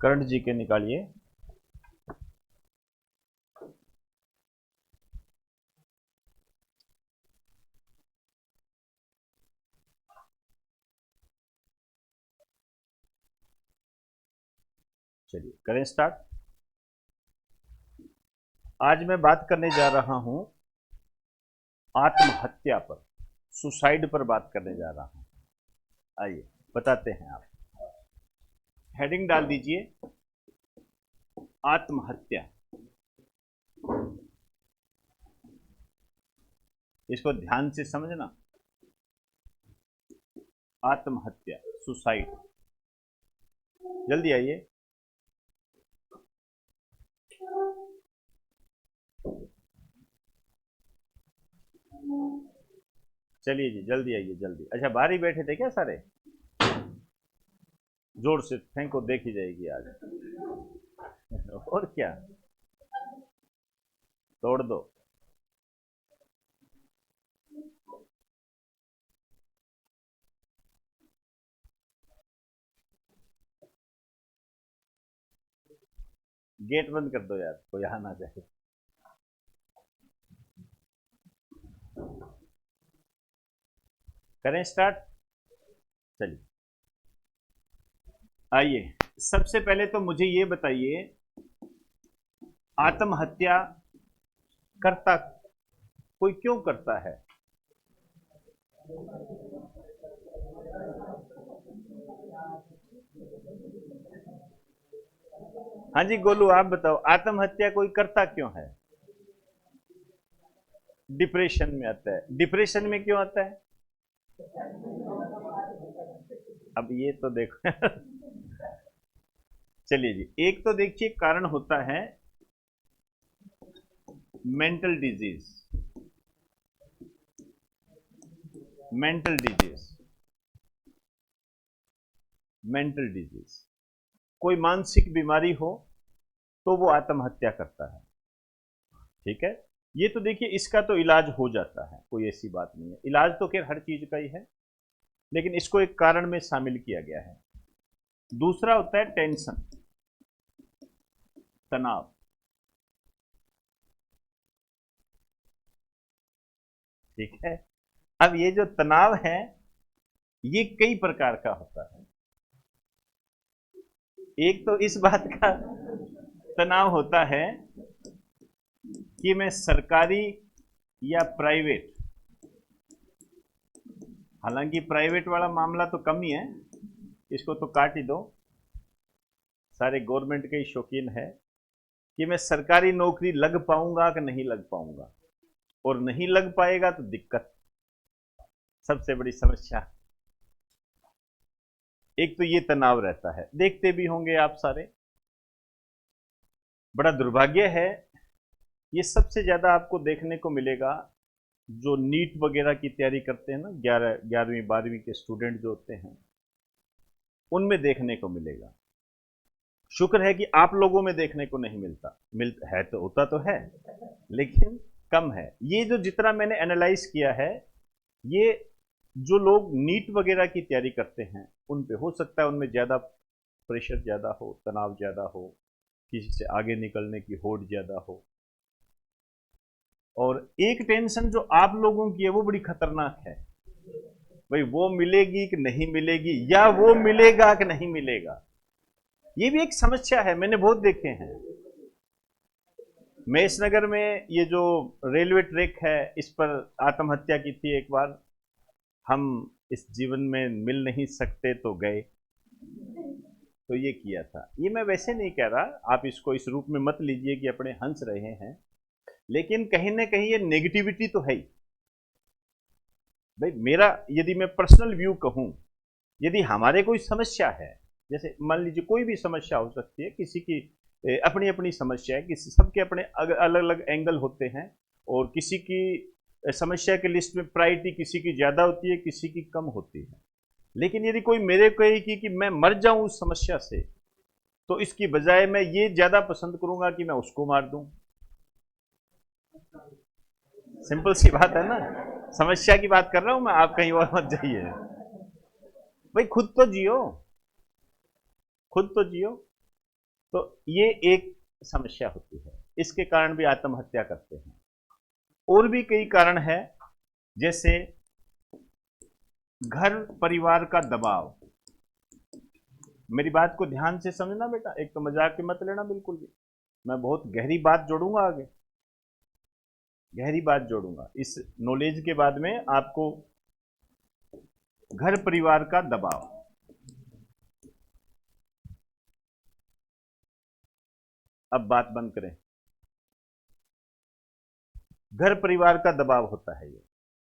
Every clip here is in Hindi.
करंट जी के निकालिए। चलिए करें स्टार्ट। आज मैं बात करने जा रहा हूं आत्महत्या पर, सुसाइड पर बात करने जा रहा हूं। आइए बताते हैं। आप हेडिंग डाल दीजिए आत्महत्या। इसको ध्यान से समझना। आत्महत्या, सुसाइड। जल्दी आइए। चलिए जी जल्दी आइए जल्दी। अच्छा बाहर ही बैठे थे क्या सारे? जोर से फेंको, देखी जाएगी आज। और क्या, तोड़ दो। गेट बंद कर दो यार, कोई आ ना जाए। करें स्टार्ट। चलिए आइए, सबसे पहले तो मुझे ये बताइए आत्महत्या करता कोई क्यों करता है? हाँ जी गोलू आप बताओ, आत्महत्या कोई करता क्यों है? डिप्रेशन में आता है। डिप्रेशन में क्यों आता है? अब ये तो देखो। चलिए जी, एक तो देखिए कारण होता है mental disease. Mental disease, mental disease, कोई मानसिक बीमारी हो तो वो आत्महत्या करता है। ठीक है, ये तो देखिए इसका तो इलाज हो जाता है, कोई ऐसी बात नहीं है। इलाज तो खैर हर चीज का ही है, लेकिन इसको एक कारण में शामिल किया गया है। दूसरा होता है टेंशन, तनाव। ठीक है, अब ये जो तनाव है ये कई प्रकार का होता है। एक तो इस बात का तनाव होता है कि मैं सरकारी या प्राइवेट, हालांकि प्राइवेट वाला मामला तो कम ही है, इसको तो काट ही दो, सारे गवर्नमेंट के ही शौकीन है कि मैं सरकारी नौकरी लग पाऊंगा कि नहीं लग पाऊंगा, और नहीं लग पाएगा तो दिक्कत, सबसे बड़ी समस्या। एक तो ये तनाव रहता है, देखते भी होंगे आप सारे। बड़ा दुर्भाग्य है, ये सबसे ज्यादा आपको देखने को मिलेगा जो नीट वगैरह की तैयारी करते हैं ना, 11वीं 12वीं के स्टूडेंट जो होते हैं, उनमें देखने को मिलेगा। शुक्र है कि आप लोगों में देखने को नहीं मिलता है, तो होता तो है लेकिन कम है। ये जो जितना मैंने एनालाइज किया है, ये जो लोग नीट वगैरह की तैयारी करते हैं उन पे हो सकता है उनमें ज्यादा प्रेशर ज्यादा हो, तनाव ज्यादा हो, किसी से आगे निकलने की होड़ ज्यादा हो। और एक टेंशन जो आप लोगों की है वो बड़ी खतरनाक है, भाई वो मिलेगी कि नहीं मिलेगी, या वो मिलेगा कि नहीं मिलेगा। ये भी एक समस्या है, मैंने बहुत देखे हैं। महेशनगर में ये जो रेलवे ट्रैक है, इस पर आत्महत्या की थी एक बार। हम इस जीवन में मिल नहीं सकते तो गए, तो ये किया था। ये मैं वैसे नहीं कह रहा, आप इसको इस रूप में मत लीजिए कि अपने हंस रहे हैं, लेकिन कहीं ना कहीं ये नेगेटिविटी तो है ही। भाई मेरा यदि मैं पर्सनल व्यू कहूं, यदि हमारे कोई समस्या है, जैसे मान लीजिए कोई भी समस्या हो सकती है, किसी की अपनी अपनी समस्या है, किसी सबके अपने अलग अलग एंगल होते हैं, और किसी की समस्या के लिस्ट में प्रायोरिटी किसी की ज्यादा होती है, किसी की कम होती है। लेकिन यदि कोई मेरे कहे कि मैं मर जाऊं उस समस्या से, तो इसकी बजाय मैं ये ज्यादा पसंद करूंगा कि मैं उसको मार दूं। सिंपल सी बात है ना, समस्या की बात कर रहा हूं मैं, आप कहीं और मत जाइए। भाई खुद तो जियो, खुद तो जियो। तो ये एक समस्या होती है, इसके कारण भी आत्महत्या करते हैं। और भी कई कारण है, जैसे घर परिवार का दबाव। मेरी बात को ध्यान से समझना बेटा, एक तो मजाक के मत लेना बिल्कुल भी। मैं बहुत गहरी बात जोड़ूंगा आगे, गहरी बात जोड़ूंगा इस नॉलेज के बाद में आपको। घर परिवार का दबाव, अब बात बंद करें। घर परिवार का दबाव होता है ये।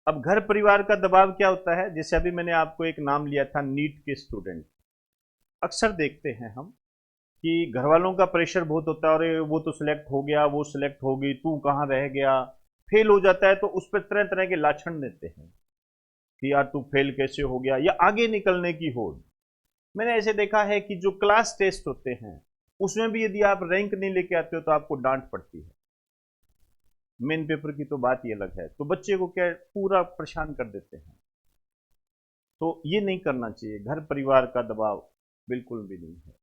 अब घर परिवार का दबाव क्या होता है, जैसे अभी मैंने आपको एक नाम लिया था, नीट के स्टूडेंट। अक्सर देखते हैं हम कि घर वालों का प्रेशर बहुत होता है, अरे वो तो सिलेक्ट हो गया, वो सिलेक्ट हो गई, तू कहाँ रह गया। फेल हो जाता है तो उस पर तरह तरह के लाछन देते हैं कि यार तू फेल कैसे हो गया, या आगे निकलने की होड़। मैंने ऐसे देखा है कि जो क्लास टेस्ट होते हैं उसमें भी यदि आप रैंक नहीं लेके आते हो तो आपको डांट पड़ती है। मेन पेपर की तो बात ही अलग है, तो बच्चे को क्या पूरा परेशान कर देते हैं। तो ये नहीं करना चाहिए, घर परिवार का दबाव बिल्कुल भी नहीं है।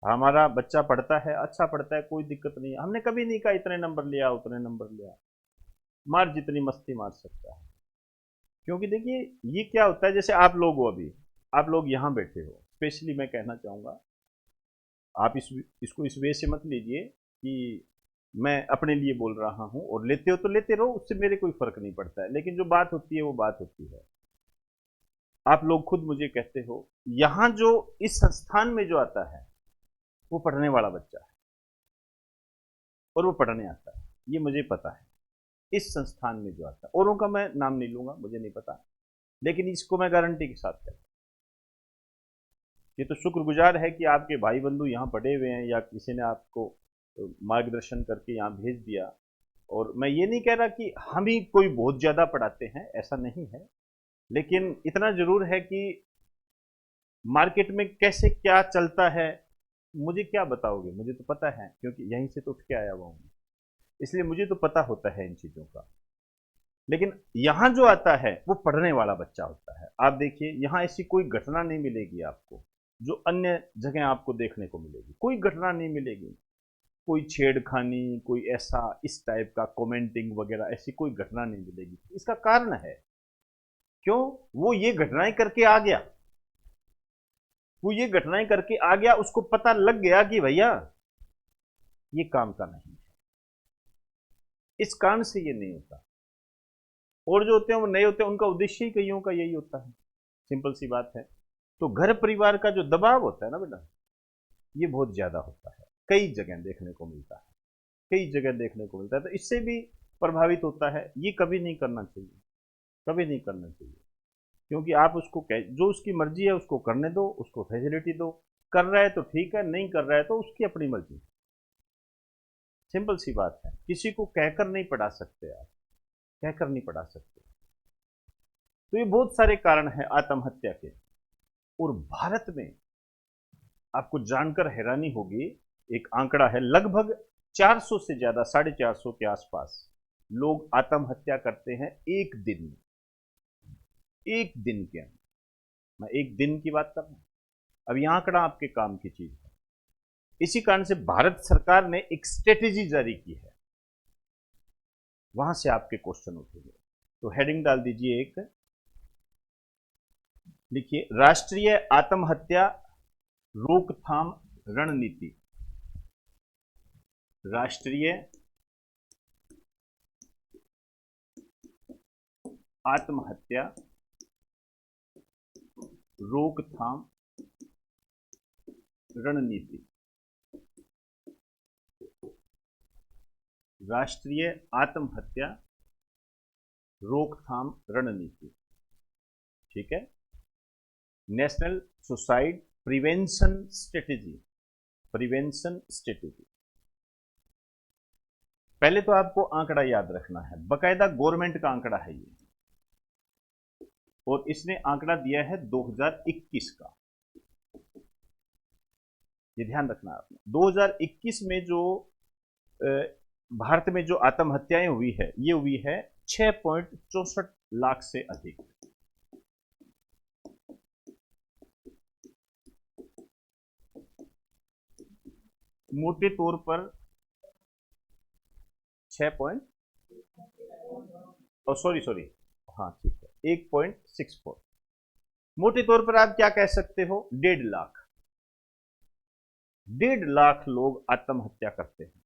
हमारा बच्चा पढ़ता है, अच्छा पढ़ता है, कोई दिक्कत नहीं है, हमने कभी नहीं कहा इतने नंबर लिया उतने नंबर लिया, मार जितनी मस्ती मार सकता है। क्योंकि देखिए ये क्या होता है, जैसे आप लोग हो, अभी आप लोग यहाँ बैठे हो, स्पेशली मैं कहना चाहूँगा, आप इसको इस वे से मत लीजिए कि मैं अपने लिए बोल रहा हूँ, और लेते हो तो लेते रहो, उससे मेरे कोई फर्क नहीं पड़ता है, लेकिन जो बात होती है वो बात होती है। आप लोग खुद मुझे कहते हो, यहाँ जो इस संस्थान में जो आता है वो पढ़ने वाला बच्चा है, और वो पढ़ने आता है, ये मुझे पता है। इस संस्थान में जो आता है, औरों का मैं नाम नहीं लूंगा, मुझे नहीं पता, लेकिन इसको मैं गारंटी के साथ कहता हूँ। ये तो शुक्रगुजार है कि आपके भाई बंधु यहाँ पढ़े हुए हैं, या किसी ने आपको मार्गदर्शन करके यहाँ भेज दिया। और मैं ये नहीं कह रहा कि हम ही कोई बहुत ज़्यादा पढ़ाते हैं, ऐसा नहीं है, लेकिन इतना ज़रूर है कि मार्केट में कैसे क्या चलता है मुझे क्या बताओगे, मुझे तो पता है, क्योंकि यहीं से तो उठ के आया हुआ हूँ, इसलिए मुझे तो पता होता है इन चीज़ों का। लेकिन यहाँ जो आता है वो पढ़ने वाला बच्चा होता है। आप देखिए यहाँ ऐसी कोई घटना नहीं मिलेगी आपको जो अन्य जगह आपको देखने को मिलेगी, कोई घटना नहीं मिलेगी, कोई छेड़खानी, कोई ऐसा इस टाइप का कमेंटिंग वगैरह, ऐसी कोई घटना नहीं मिलेगी। इसका कारण है, क्यों, वो ये घटनाएं करके आ गया, वो ये घटनाएं करके आ गया, उसको पता लग गया कि भैया ये काम का नहीं है, इस कारण से ये नहीं होता। और जो होते हैं वो नए होते हैं, उनका उद्देश्य ही कईयों का यही होता है, सिंपल सी बात है। तो घर परिवार का जो दबाव होता है ना बेटा, ये बहुत ज्यादा होता है, कई जगह देखने को मिलता है, कई जगह देखने को मिलता है, तो इससे भी प्रभावित होता है। ये कभी नहीं करना चाहिए, कभी नहीं करना चाहिए, क्योंकि आप उसको जो उसकी मर्जी है उसको करने दो, उसको फैसिलिटी दो, कर रहा है तो ठीक है, नहीं कर रहा है तो उसकी अपनी मर्जी। सिंपल सी बात है, किसी को कहकर नहीं पढ़ा सकते आप, कहकर नहीं पढ़ा सकते। तो ये बहुत सारे कारण हैं आत्महत्या के। और भारत में आपको जानकर हैरानी होगी, एक आंकड़ा है, लगभग 400 से ज्यादा, 450 के आसपास लोग आत्महत्या करते हैं एक दिन में, एक दिन के अंदर। मैं एक दिन की बात कर रहा हूं, अब यह आंकड़ा आपके काम की चीज है। इसी कारण से भारत सरकार ने एक स्ट्रेटेजी जारी की है, वहां से आपके क्वेश्चन उठेंगे। तो हेडिंग डाल दीजिए, एक लिखिए, राष्ट्रीय आत्महत्या रोकथाम रणनीति। राष्ट्रीय आत्महत्या रोकथाम रणनीति। राष्ट्रीय आत्महत्या रोकथाम रणनीति, ठीक है, national suicide prevention strategy, prevention strategy. पहले तो आपको आंकड़ा याद रखना है, बकायदा गवर्नमेंट का आंकड़ा है ये, और इसने आंकड़ा दिया है 2021 का, ये ध्यान रखना आपने। 2021 में जो भारत में जो आत्महत्याएं हुई है, ये हुई है 6.64 लाख से अधिक। मोटे तौर पर 6 पॉइंट, सॉरी सॉरी, हाँ ठीक है, 1.64। मोटे तौर पर आप क्या कह सकते हो, 1.5 लाख, 1.5 लाख लोग आत्महत्या करते हैं।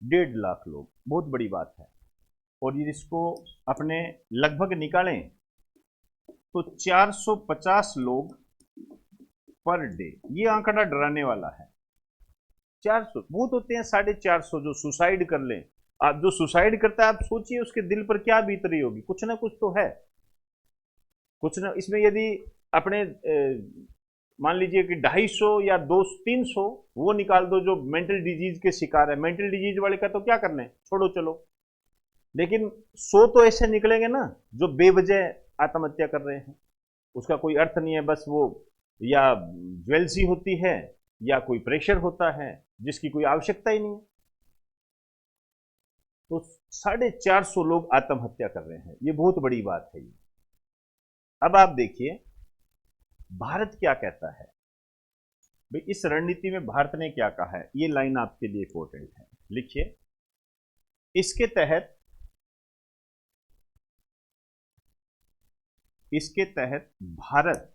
1.5 लाख लोग, बहुत बड़ी बात है। और ये इसको अपने लगभग निकालें तो 450 लोग पर डे, ये आंकड़ा डराने वाला है। 400 बहुत होते हैं, 450 जो सुसाइड कर लें। आप जो सुसाइड करता है, आप सोचिए उसके दिल पर क्या बीत रही होगी, कुछ ना कुछ तो है, कुछ ना। इसमें यदि अपने मान लीजिए कि 250 या 200-300 वो निकाल दो जो मेंटल डिजीज के शिकार है, मेंटल डिजीज वाले का तो क्या करने, छोड़ो चलो। लेकिन 100 तो ऐसे निकलेंगे ना जो बेवजह आत्महत्या कर रहे हैं, उसका कोई अर्थ नहीं है, बस वो या ज्वेलसी होती है या कोई प्रेशर होता है जिसकी कोई आवश्यकता ही नहीं है। तो 450 लोग आत्महत्या कर रहे हैं, ये बहुत बड़ी बात है ये। अब आप देखिए भारत क्या कहता है, भाई इस रणनीति में भारत ने क्या कहा है, ये लाइन आपके लिए इंपॉर्टेंट है, लिखिए। इसके तहत भारत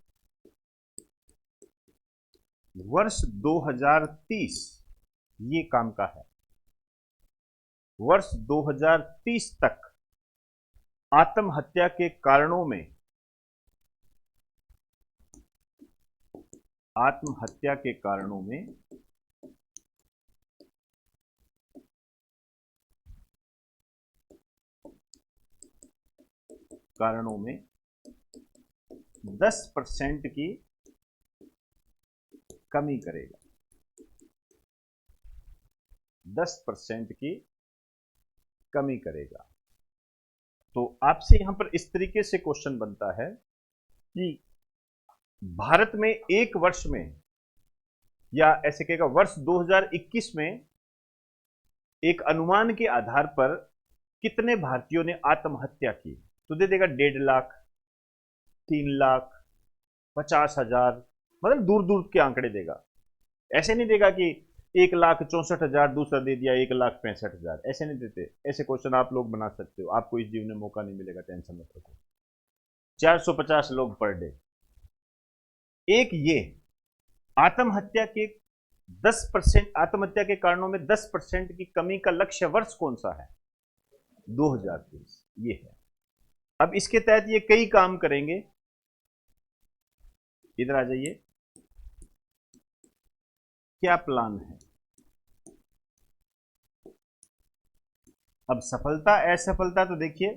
वर्ष 2030, ये काम का है, वर्ष 2030 तक आत्महत्या के कारणों में, आत्महत्या के कारणों में कारणों में 10% की कमी करेगा, 10% की कमी करेगा। तो आपसे यहां पर इस तरीके से क्वेश्चन बनता है कि भारत में एक वर्ष में, या ऐसे कहेगा वर्ष 2021 में एक अनुमान के आधार पर कितने भारतीयों ने आत्महत्या की, तो दे देगा 1.5 लाख, 3 लाख, 50,000, मतलब दूर दूर के आंकड़े देगा। ऐसे नहीं देगा कि 1,64,000 दूसरा दे दिया 1,65,000, ऐसे नहीं देते। ऐसे क्वेश्चन आप लोग बना सकते हो, आपको इस जीवन में मौका नहीं मिलेगा, टेंशन मत रखो। 450 लोग पर डे। एक ये आत्महत्या के 10%, आत्महत्या के कारणों में 10% की कमी का लक्ष्य वर्ष कौन सा है, 2030, ये है। अब इसके तहत ये कई काम करेंगे, इधर आ जाइए, क्या प्लान है। अब सफलता असफलता तो देखिए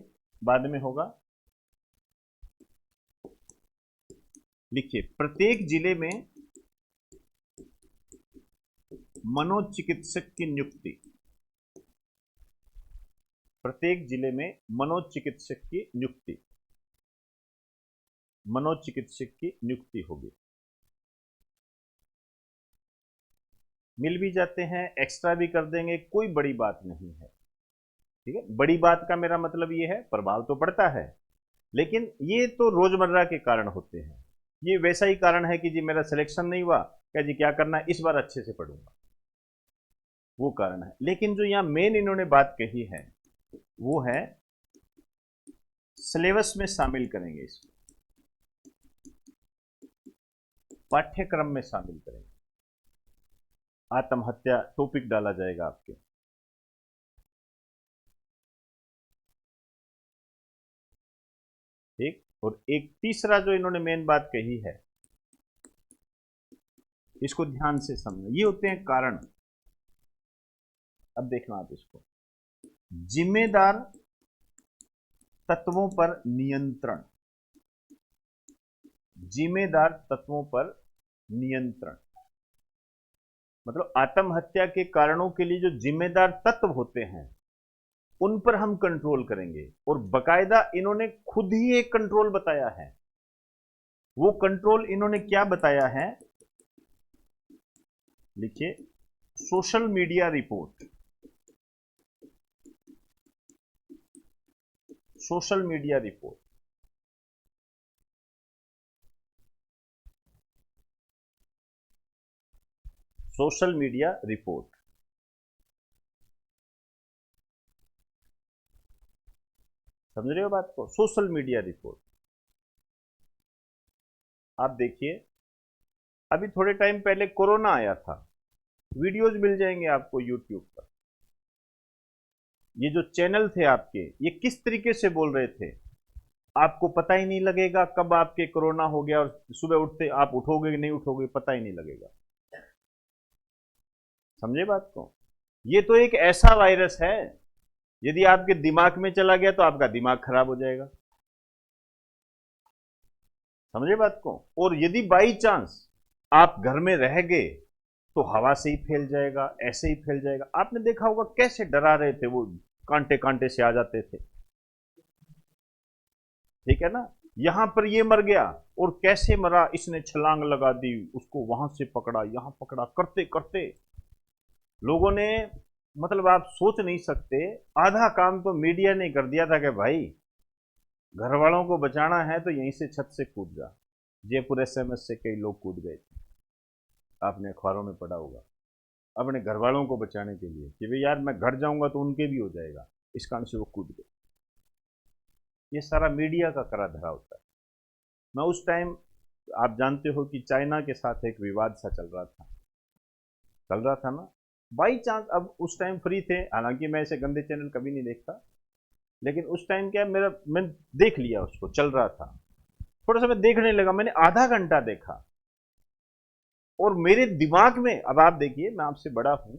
बाद में होगा, लिखिए प्रत्येक जिले में मनोचिकित्सक की नियुक्ति, प्रत्येक जिले में मनोचिकित्सक की नियुक्ति, मनोचिकित्सक की नियुक्ति होगी। मिल भी जाते हैं, एक्स्ट्रा भी कर देंगे, कोई बड़ी बात नहीं है, ठीक है। बड़ी बात का मेरा मतलब ये है, प्रभाव तो पड़ता है, लेकिन ये तो रोजमर्रा के कारण होते हैं। ये वैसा ही कारण है कि जी मेरा सिलेक्शन नहीं हुआ, क्या जी क्या करना है, इस बार अच्छे से पढ़ूंगा, वो कारण है। लेकिन जो यहां मेन इन्होंने बात कही है वो है सिलेबस में शामिल करेंगे, इसको पाठ्यक्रम में शामिल करेंगे, आत्महत्या टॉपिक डाला जाएगा आपके। ठीक, और एक तीसरा जो इन्होंने मेन बात कही है, इसको ध्यान से समझना, ये होते हैं कारण। अब देखना आप इसको, जिम्मेदार तत्वों पर नियंत्रण, जिम्मेदार तत्वों पर नियंत्रण, मतलब आत्महत्या के कारणों के लिए जो जिम्मेदार तत्व होते हैं उन पर हम कंट्रोल करेंगे। और बकायदा इन्होंने खुद ही एक कंट्रोल बताया है, वो कंट्रोल इन्होंने क्या बताया है, लिखिए social media report, social media report. Social media report. समझ रहे हो बात को? Social media report. आप देखिए, अभी थोड़े टाइम पहले कोरोना आया था, वीडियोज मिल जाएंगे आपको यूट्यूब पर। ये जो चैनल थे आपके, ये किस तरीके से बोल रहे थे, आपको पता ही नहीं लगेगा कब आपके कोरोना हो गया, और सुबह उठते आप उठोगे कि नहीं उठोगे पता ही नहीं लगेगा। समझे बात को? ये तो एक ऐसा वायरस है, यदि आपके दिमाग में चला गया तो आपका दिमाग खराब हो जाएगा। समझे बात को? और यदि बाई चांस आप घर में रह गए तो हवा से ही फैल जाएगा, ऐसे ही फैल जाएगा। आपने देखा होगा कैसे डरा रहे थे वो, कांटे कांटे से आ जाते थे, ठीक है ना। यहां पर ये मर गया, और कैसे मरा, इसने छलांग लगा दी, उसको वहां से पकड़ा, यहां पकड़ा, करते करते लोगों ने, मतलब आप सोच नहीं सकते, आधा काम तो मीडिया ने कर दिया था कि भाई घर वालों को बचाना है तो यहीं से छत से कूद जा। जयपुर एसएमएस से कई लोग कूद गए थे, आपने अखबारों में पढ़ा होगा, अपने घर वालों को बचाने के लिए कि भाई यार मैं घर जाऊंगा तो उनके भी हो जाएगा, इस कारण से वो कूद गए। ये सारा मीडिया का करा धरा होता है। मैं उस टाइम, आप जानते हो कि चाइना के साथ एक विवाद सा चल रहा था ना, बाई चांस अब उस टाइम फ्री थे, हालांकि मैं ऐसे गंदे चैनल कभी नहीं देखता, लेकिन उस टाइम क्या मैं देख लिया, उसको चल रहा था, थोड़ा सा मैं देखने लगा, मैंने आधा घंटा देखा, और मेरे दिमाग में, अब आप देखिए मैं आपसे बड़ा हूं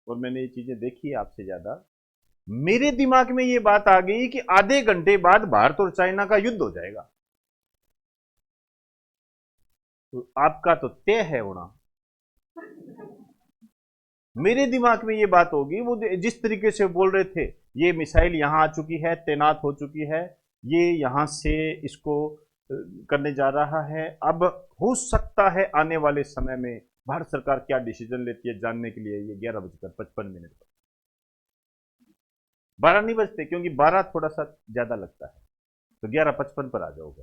और मैंने ये चीजें देखी है आपसे ज्यादा, मेरे दिमाग में ये बात आ गई कि आधे घंटे बाद भारत और चाइना का युद्ध हो जाएगा। तो आपका तो तय है होना। मेरे दिमाग में ये बात होगी, वो जिस तरीके से बोल रहे थे, ये मिसाइल यहां आ चुकी है, तैनात हो चुकी है, ये यहां से इसको करने जा रहा है, अब हो सकता है आने वाले समय में भारत सरकार क्या डिसीजन लेती है जानने के लिए ये 11:55 पर, 12 नहीं बजते क्योंकि 12 थोड़ा सा ज्यादा लगता है, तो 11:55 पर आ जाओगे।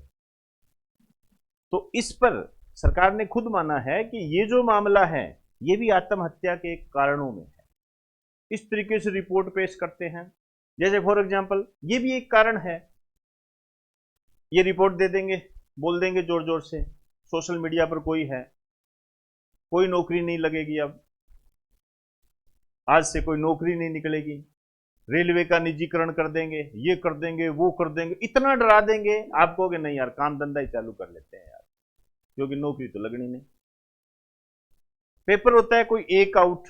तो इस पर सरकार ने खुद माना है कि ये जो मामला है ये भी आत्महत्या के कारणों में है, इस तरीके से रिपोर्ट पेश करते हैं। जैसे फॉर एग्जांपल ये भी एक कारण है, ये रिपोर्ट दे देंगे, बोल देंगे जोर जोर से, सोशल मीडिया पर कोई है, कोई नौकरी नहीं लगेगी, अब आज से कोई नौकरी नहीं निकलेगी, रेलवे का निजीकरण कर देंगे, ये कर देंगे, वो कर देंगे, इतना डरा देंगे, आप कहोगे नहीं यार काम धंधा ही चालू कर लेते हैं यार, क्योंकि नौकरी तो लगनी नहीं। पेपर होता है कोई एक आउट,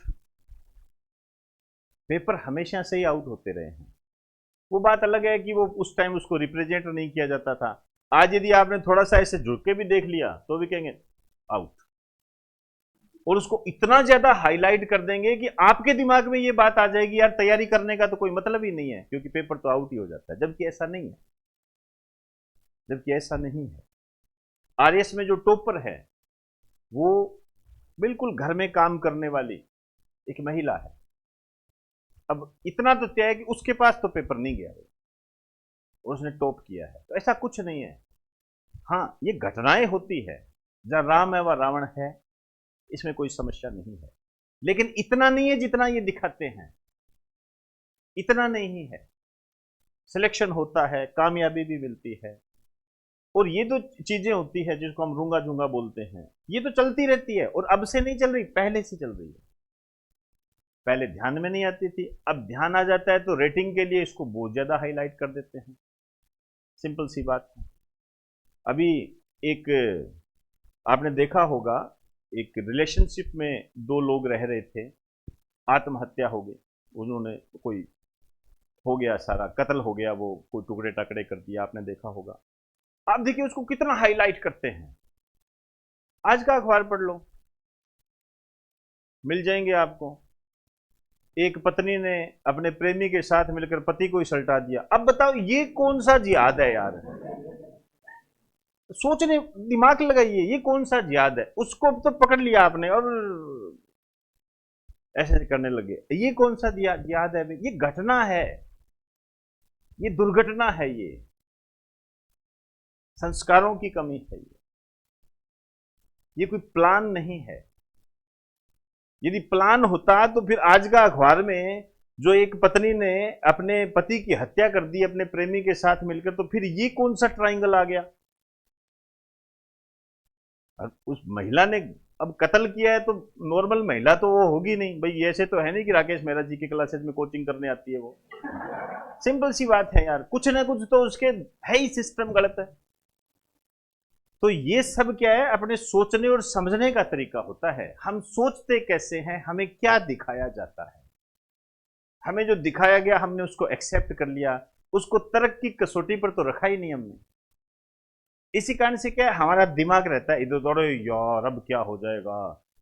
पेपर हमेशा से ही आउट होते रहे हैं, वो बात अलग है कि वो उस टाइम उसको रिप्रेजेंट नहीं किया जाता था। आज यदि आपने थोड़ा सा ऐसे झुक के भी देख लिया तो भी कहेंगे आउट, और उसको इतना ज्यादा हाईलाइट कर देंगे कि आपके दिमाग में ये बात आ जाएगी यार तैयारी करने का तो कोई मतलब ही नहीं है, क्योंकि पेपर तो आउट ही हो जाता है, जबकि ऐसा नहीं है, जबकि ऐसा नहीं है। आरएस में जो टॉपर है वो बिल्कुल घर में काम करने वाली एक महिला है। अब इतना तो तय है कि उसके पास तो पेपर नहीं गया और उसने टॉप किया है, तो ऐसा कुछ नहीं है। हाँ ये घटनाएं होती है, जहां राम है वह रावण है, इसमें कोई समस्या नहीं है, लेकिन इतना नहीं है जितना ये दिखाते हैं, इतना नहीं है। सिलेक्शन होता है, कामयाबी भी मिलती है, और ये तो चीजें होती है जिसको हम रूंगा झूंगा बोलते हैं, ये तो चलती रहती है, और अब से नहीं चल रही, पहले से चल रही है। पहले ध्यान में नहीं आती थी, अब ध्यान आ जाता है तो रेटिंग के लिए इसको बहुत ज्यादा हाईलाइट कर देते हैं, सिंपल सी बात है। अभी एक, आपने देखा होगा, एक रिलेशनशिप में दो लोग रह रहे थे, आत्महत्या हो गई, उन्होंने कोई हो गया, सारा कत्ल हो गया, वो कोई टुकड़े टकड़े कर दिया, आपने देखा होगा। आप देखिए उसको कितना हाईलाइट करते हैं, आज का अखबार पढ़ लो, मिल जाएंगे आपको। एक पत्नी ने अपने प्रेमी के साथ मिलकर पति को ही सल्टा दिया। अब बताओ ये कौन सा जिहाद है यार, सोचने दिमाग लगाइए, ये कौन सा जिहाद है। उसको तो पकड़ लिया आपने और ऐसे करने लगे, ये कौन सा जिहाद है? ये घटना है, ये दुर्घटना है, ये संस्कारों की कमी है, ये कोई प्लान नहीं है, यदि प्लान होता तो फिर आज का अखबार में जो एक पत्नी ने अपने पति की हत्या कर दी अपने प्रेमी के साथ मिलकर, तो फिर ये कौन सा ट्रायंगल आ गया? और उस महिला ने अब कत्ल किया है तो नॉर्मल महिला तो वो होगी नहीं भाई, ऐसे तो है नहीं कि राकेश मेहरा जी की क्लासेस में कोचिंग करने आती है वो। सिंपल सी बात है यार, कुछ ना कुछ तो उसके है ही, सिस्टम गलत है। तो ये सब क्या है, अपने सोचने और समझने का तरीका होता है। हम सोचते कैसे हैं, हमें क्या दिखाया जाता है, हमें जो दिखाया गया हमने उसको एक्सेप्ट कर लिया, उसको तर्क की कसौटी पर तो रखा ही नहीं हमने। इसी कारण से क्या है, हमारा दिमाग रहता है इधर उधर, यार अब क्या हो जाएगा,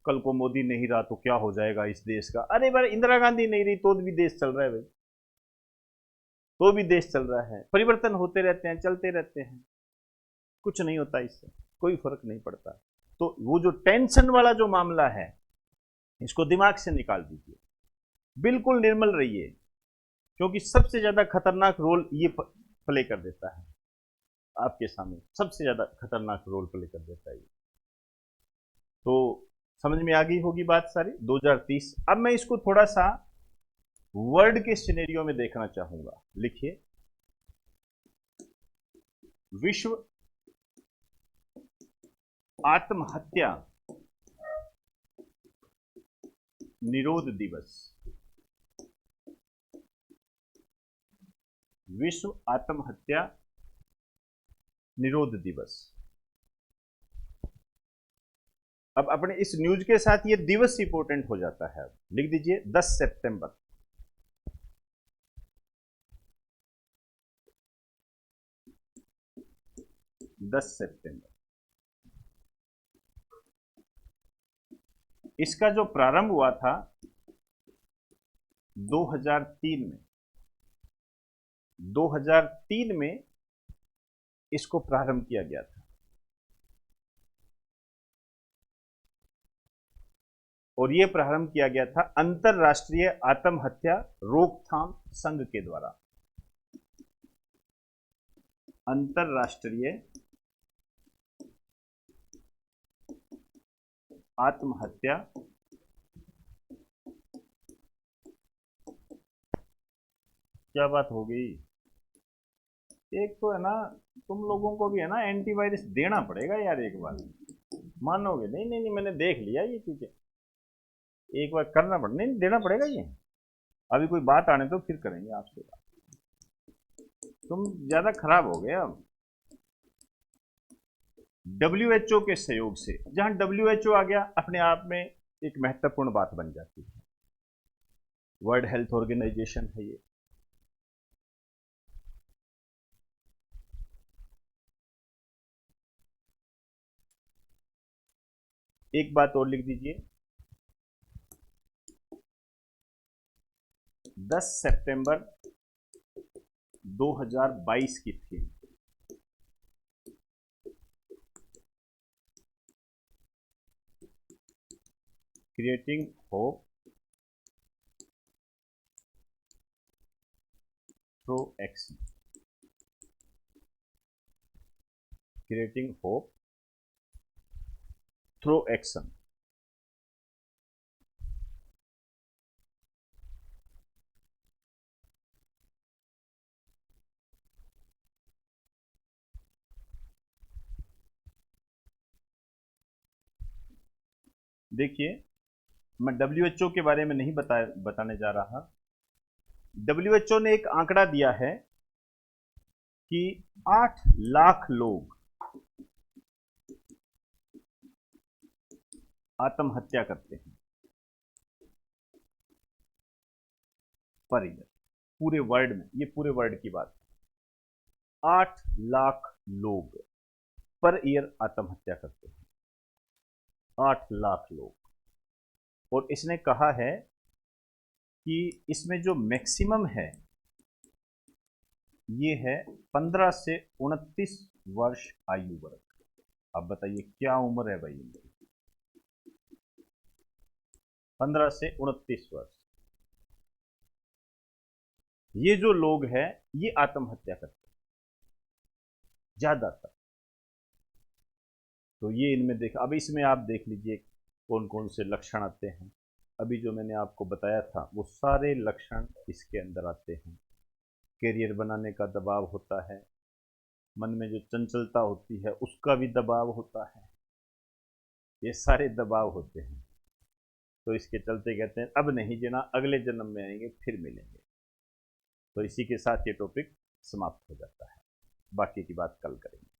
कल को मोदी नहीं रहा तो क्या हो जाएगा इस देश का। अरे बार इंदिरा गांधी नहीं रही तो भी देश चल रहा है भाई, तो भी देश चल रहा है। परिवर्तन होते रहते हैं, चलते रहते हैं, कुछ नहीं होता, इससे कोई फर्क नहीं पड़ता। तो वो जो टेंशन वाला जो मामला है, इसको दिमाग से निकाल दीजिए, बिल्कुल निर्मल रहिए, क्योंकि सबसे ज्यादा खतरनाक रोल ये प्ले कर देता है आपके सामने, सबसे ज्यादा खतरनाक रोल प्ले कर देता है ये। तो समझ में आ गई होगी बात सारी। 2030, अब मैं इसको थोड़ा सा वर्ड के सिनेरियो में देखना चाहूंगा। लिखिए, विश्व आत्महत्या निरोध दिवस। विश्व आत्महत्या निरोध दिवस। अब अपने इस न्यूज के साथ ये दिवस इंपोर्टेंट हो जाता है। लिख दीजिए 10 सितंबर। 10 सितंबर। इसका जो प्रारंभ हुआ था 2003 में, 2003 में इसको प्रारंभ किया गया था, और यह प्रारंभ किया गया था अंतरराष्ट्रीय आत्महत्या रोकथाम संघ के द्वारा। अंतरराष्ट्रीय आत्महत्या क्या बात हो गई? एक तो है ना, तुम लोगों को भी है ना एंटीवायरस देना पड़ेगा यार एक बार, मानोगे नहीं? नहीं नहीं, मैंने देख लिया ये चीजें, एक बार करना पड़ेगा, नहीं देना पड़ेगा ये। अभी कोई बात आने तो फिर करेंगे आपसे बात, तुम ज्यादा खराब हो गए अब। WHO के सहयोग से, जहां WHO आ गया अपने आप में एक महत्वपूर्ण बात बन जाती है। वर्ल्ड हेल्थ ऑर्गेनाइजेशन है ये। एक बात और लिख दीजिए, 10 सितंबर 2022 की थी creating hope through action. Creating hope through action. देखिए, मैं WHO के बारे में नहीं बताने जा रहा। WHO ने एक आंकड़ा दिया है कि 8 लाख लोग आत्महत्या करते हैं पर ईयर, पूरे वर्ल्ड में। ये पूरे वर्ल्ड की बात है, 8 लाख लोग पर ईयर आत्महत्या करते हैं, 8 लाख लोग। और इसने कहा है कि इसमें जो मैक्सिमम है ये है 15 से 29 वर्ष आयु वर्ग। अब बताइए क्या उम्र है भाई इनकी, 15 से 29 वर्ष। ये जो लोग हैं ये आत्महत्या करते हैं ज्यादातर। तो ये इनमें देख, अब इसमें आप देख लीजिए कौन कौन से लक्षण आते हैं। अभी जो मैंने आपको बताया था वो सारे लक्षण इसके अंदर आते हैं। कैरियर बनाने का दबाव होता है, मन में जो चंचलता होती है उसका भी दबाव होता है, ये सारे दबाव होते हैं। तो इसके चलते कहते हैं अब नहीं जीना, अगले जन्म में आएंगे फिर मिलेंगे। तो इसी के साथ ये टॉपिक समाप्त हो जाता है, बाकी की बात कल करेंगे।